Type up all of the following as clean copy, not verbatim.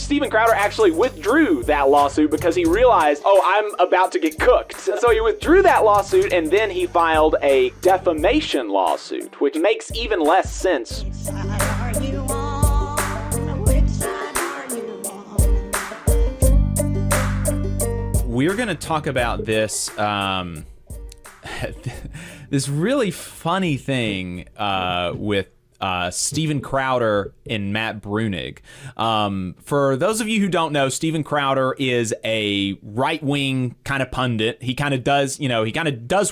Steven Crowder actually withdrew that lawsuit because he realized, oh, I'm about to get cooked. So he withdrew that lawsuit, and then he filed a defamation lawsuit, which makes even less sense. We're going to talk about this this really funny thing with Steven Crowder and Matt Bruenig. For those of you who don't know, Steven Crowder is a right-wing kind of pundit. He kind of does,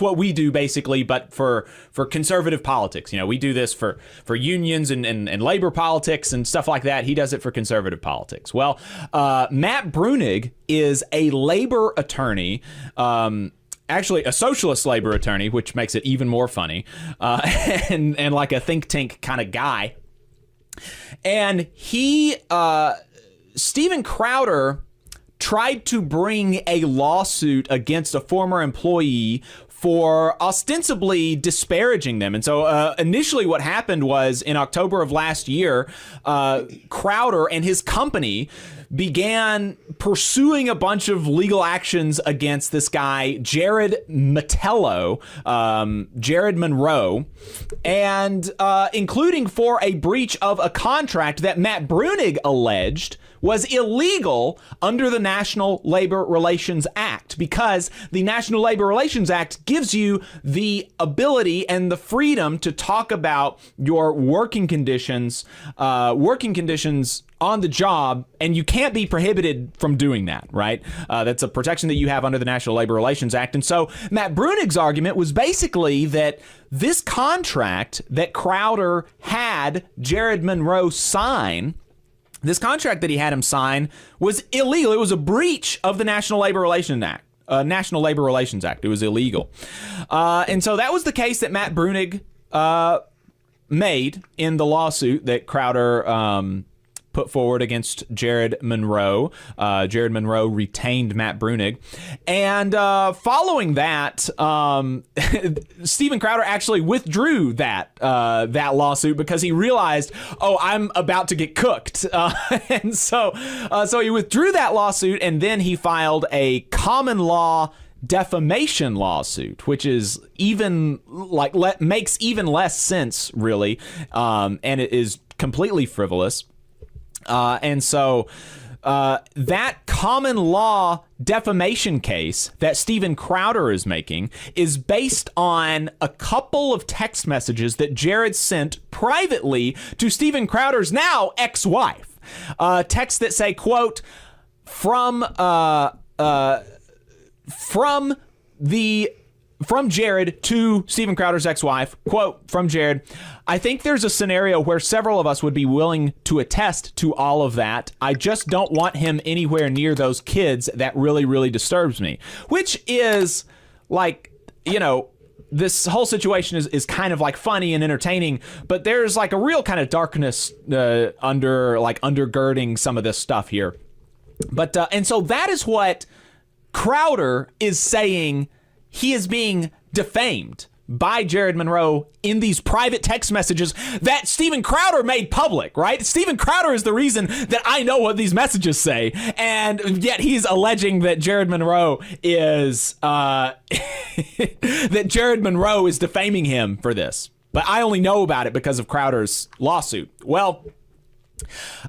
what we do basically, but for conservative politics. We do this for unions and labor politics and stuff like that. He does it for conservative politics. Well, Matt Bruenig is a labor attorney, actually a socialist labor attorney, which makes it even more funny, and like a think tank kind of guy. And Steven Crowder tried to bring a lawsuit against a former employee for ostensibly disparaging them. And so initially what happened was in October of last year, Crowder and his company began pursuing a bunch of legal actions against this guy, Jared Munroe, and including for a breach of a contract that Matt Bruenig alleged was illegal under the National Labor Relations Act, because the National Labor Relations Act gives you the ability and the freedom to talk about your working conditions on the job, and you can't be prohibited from doing that, right? That's a protection that you have under the National Labor Relations Act. And so Matt Bruenig's argument was basically that this contract that Crowder had Jared Munroe sign, this contract that he had him sign, was illegal. It was a breach of the National Labor Relations Act. National Labor Relations Act. It was illegal. And so that was the case that Matt Bruenig made in the lawsuit that Crowder put forward against Jared Munroe. Jared Munroe retained Matt Bruenig. And following that, Steven Crowder actually withdrew that lawsuit because he realized, oh, I'm about to get cooked. And so he withdrew that lawsuit, and then he filed a common law defamation lawsuit, which is even makes even less sense, really, and it is completely frivolous. And so that common law defamation case that Steven Crowder is making is based on a couple of text messages that Jared sent privately to Steven Crowder's now ex-wife. Texts that say, quote, from Jared to Steven Crowder's ex-wife, quote, from Jared, I think there's a scenario where several of us would be willing to attest to all of that. I just don't want him anywhere near those kids. That really, really disturbs me. Which is like, this whole situation is kind of like funny and entertaining, but there's like a real kind of darkness undergirding some of this stuff here. But and so that is what Crowder is saying. He is being defamed by Jared Munroe in these private text messages that Steven Crowder made public, right? Steven Crowder is the reason that I know what these messages say, and yet he's alleging that Jared Munroe is that Jared Munroe is defaming him for this. But I only know about it because of Crowder's lawsuit. Well,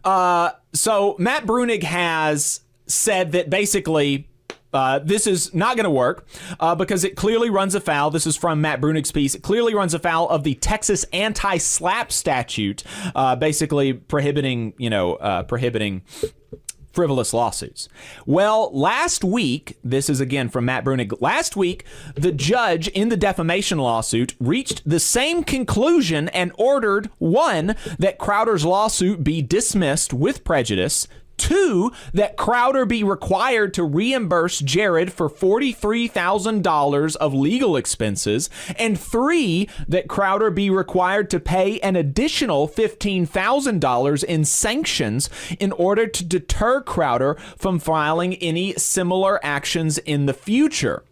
so Matt Bruenig has said that basically this is not going to work because it clearly runs afoul. This is from Matt Bruenig's piece. It clearly runs afoul of the Texas anti-SLAPP statute, basically prohibiting frivolous lawsuits. Well, last week, this is again from Matt Bruenig, last week, the judge in the defamation lawsuit reached the same conclusion and ordered, 1, that Crowder's lawsuit be dismissed with prejudice, 2, that Crowder be required to reimburse Jared for $43,000 of legal expenses, and 3, that Crowder be required to pay an additional $15,000 in sanctions in order to deter Crowder from filing any similar actions in the future.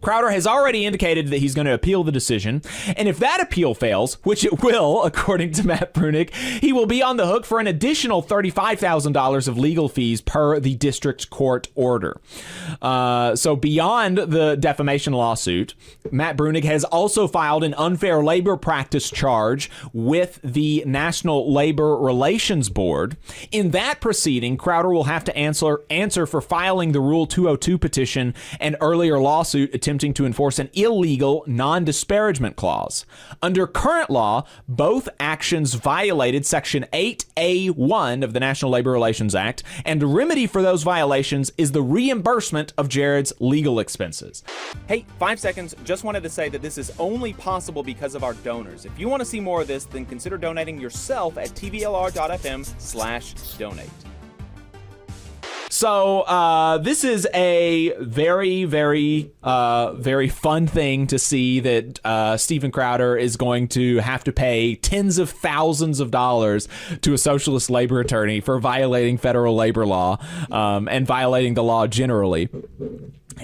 Crowder has already indicated that he's going to appeal the decision, and if that appeal fails, which it will, according to Matt Bruenig, he will be on the hook for an additional $35,000 of legal fees per the district court order. So beyond the defamation lawsuit, Matt Bruenig has also filed an unfair labor practice charge with the National Labor Relations Board. In that proceeding, Crowder will have to answer for filing the Rule 202 petition and earlier lawsuit attempting to enforce an illegal non-disparagement clause. Under current law, both actions violated Section 8A1 of the National Labor Relations Act, and the remedy for those violations is the reimbursement of Jared's legal expenses. Hey, 5 seconds. Just wanted to say that this is only possible because of our donors. If you want to see more of this, then consider donating yourself at tvlr.fm/donate. So this is a very, very, very fun thing to see that Steven Crowder is going to have to pay tens of thousands of dollars to a socialist labor attorney for violating federal labor law and violating the law generally.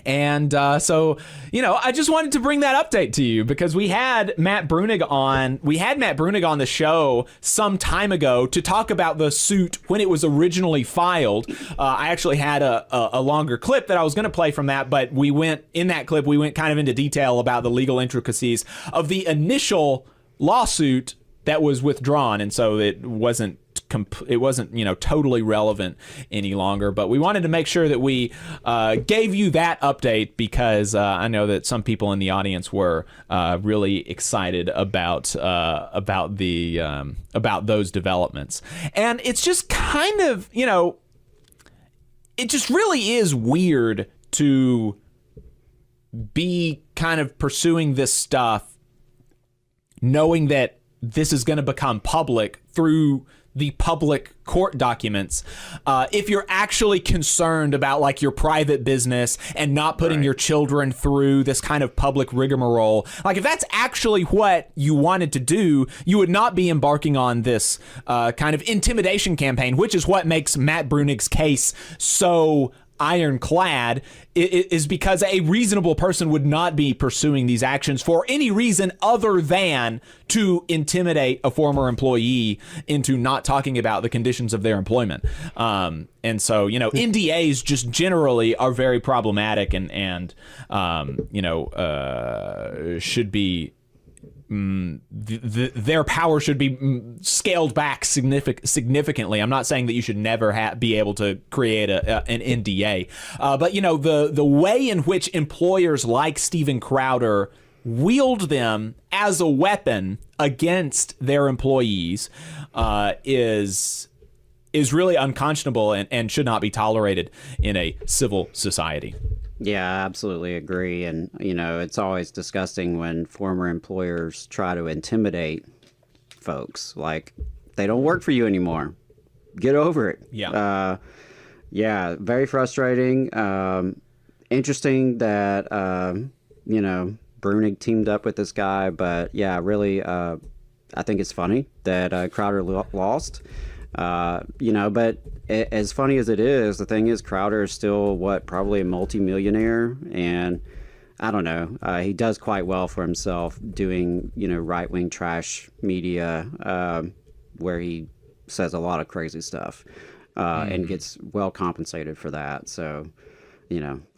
And so, I just wanted to bring that update to you because we had Matt Bruenig on the show some time ago to talk about the suit when it was originally filed. I actually had a longer clip that I was going to play from that, but in that clip, we went kind of into detail about the legal intricacies of the initial lawsuit that was withdrawn. And so it wasn't totally relevant any longer, but we wanted to make sure that we gave you that update because I know that some people in the audience were really excited about those developments. And it's just kind of, it just really is weird to be kind of pursuing this stuff knowing that this is going to become public through the public court documents. If you're actually concerned about like your private business and not putting your children through this kind of public rigmarole, like if that's actually what you wanted to do, you would not be embarking on this kind of intimidation campaign, which is what makes Matt Bruenig's case so ironclad. It is because a reasonable person would not be pursuing these actions for any reason other than to intimidate a former employee into not talking about the conditions of their employment. And so, NDAs just generally are very problematic and should be their power should be scaled back significantly. I'm not saying that you should never be able to create an NDA, but the way in which employers like Steven Crowder wield them as a weapon against their employees is really unconscionable and should not be tolerated in a civil society. Yeah, I absolutely agree. And, it's always disgusting when former employers try to intimidate folks. Like, they don't work for you anymore. Get over it. Yeah. Very frustrating. Interesting that, Bruenig teamed up with this guy. But, yeah, really, I think it's funny that Crowder lost. But as funny as it is, the thing is Crowder is still probably a multimillionaire, and I don't know, he does quite well for himself doing, right-wing trash media, where he says a lot of crazy stuff, and gets well compensated for that. So,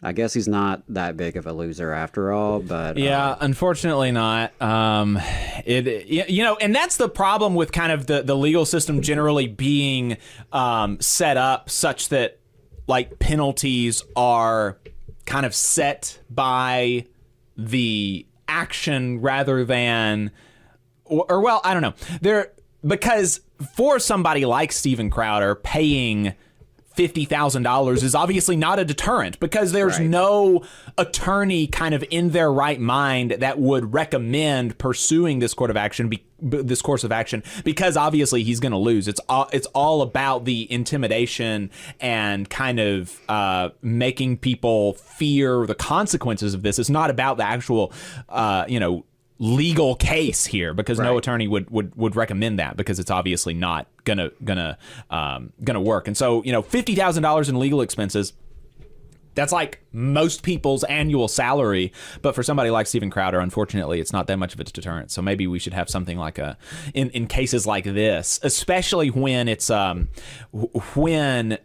I guess he's not that big of a loser after all, but yeah, unfortunately not. And that's the problem with kind of the legal system generally being set up such that like penalties are kind of set by the action rather than, or well, I don't know. Because for somebody like Steven Crowder, paying $50,000 is obviously not a deterrent because there's no attorney kind of in their right mind that would recommend pursuing this course of action because obviously he's going to lose. It's all about the intimidation and kind of making people fear the consequences of this. It's not about the actual legal case here because no attorney would recommend that because it's obviously not gonna work. And so $50,000 in legal expenses, That's like most people's annual salary. But for somebody like Steven Crowder, unfortunately, it's not that much of a deterrent. So maybe we should have something like in cases like this, especially when it's when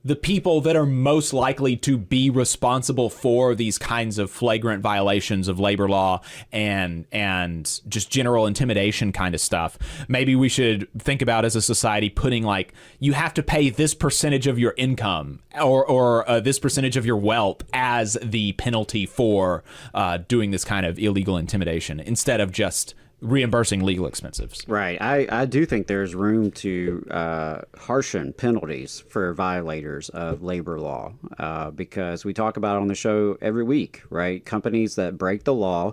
the people that are most likely to be responsible for these kinds of flagrant violations of labor law and just general intimidation kind of stuff. Maybe we should think about as a society putting like, you have to pay this percentage of your income or this percentage of your wealth as the penalty for doing this kind of illegal intimidation instead of just reimbursing legal expenses. Right. I do think there's room to harshen penalties for violators of labor law because we talk about it on the show every week, right? Companies that break the law,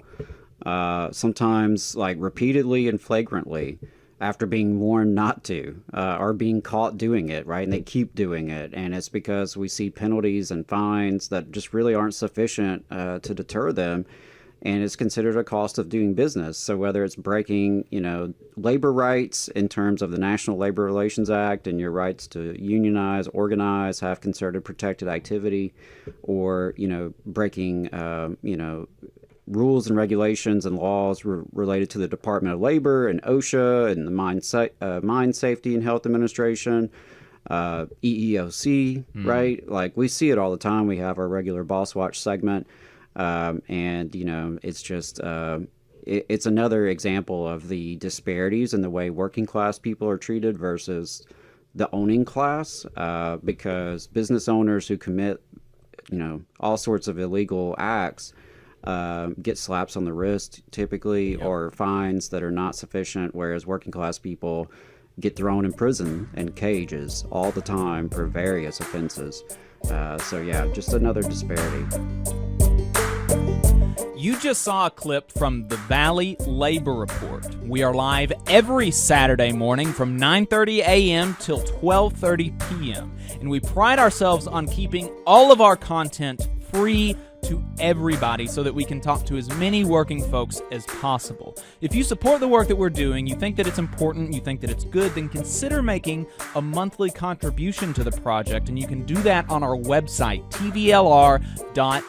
sometimes like repeatedly and flagrantly after being warned not to, are being caught doing it, right? And they keep doing it. And it's because we see penalties and fines that just really aren't sufficient to deter them. And it's considered a cost of doing business. So whether it's breaking, labor rights in terms of the National Labor Relations Act and your rights to unionize, organize, have concerted protected activity, or, breaking, rules and regulations and laws related to the Department of Labor and OSHA and the Mine Safety and Health Administration, EEOC, right? Like we see it all the time. We have our regular Boss Watch segment. It's just it's another example of the disparities in the way working class people are treated versus the owning class, because business owners who commit, all sorts of illegal acts get slaps on the wrist typically, or fines that are not sufficient, whereas working class people get thrown in prison and cages all the time for various offenses. Just another disparity. You just saw a clip from the Valley Labor Report. We are live every Saturday morning from 9:30 a.m. till 12:30 p.m. And we pride ourselves on keeping all of our content free to everybody so that we can talk to as many working folks as possible. If you support the work that we're doing, you think that it's important, you think that it's good, then consider making a monthly contribution to the project, and you can do that on our website, tvlr.fm.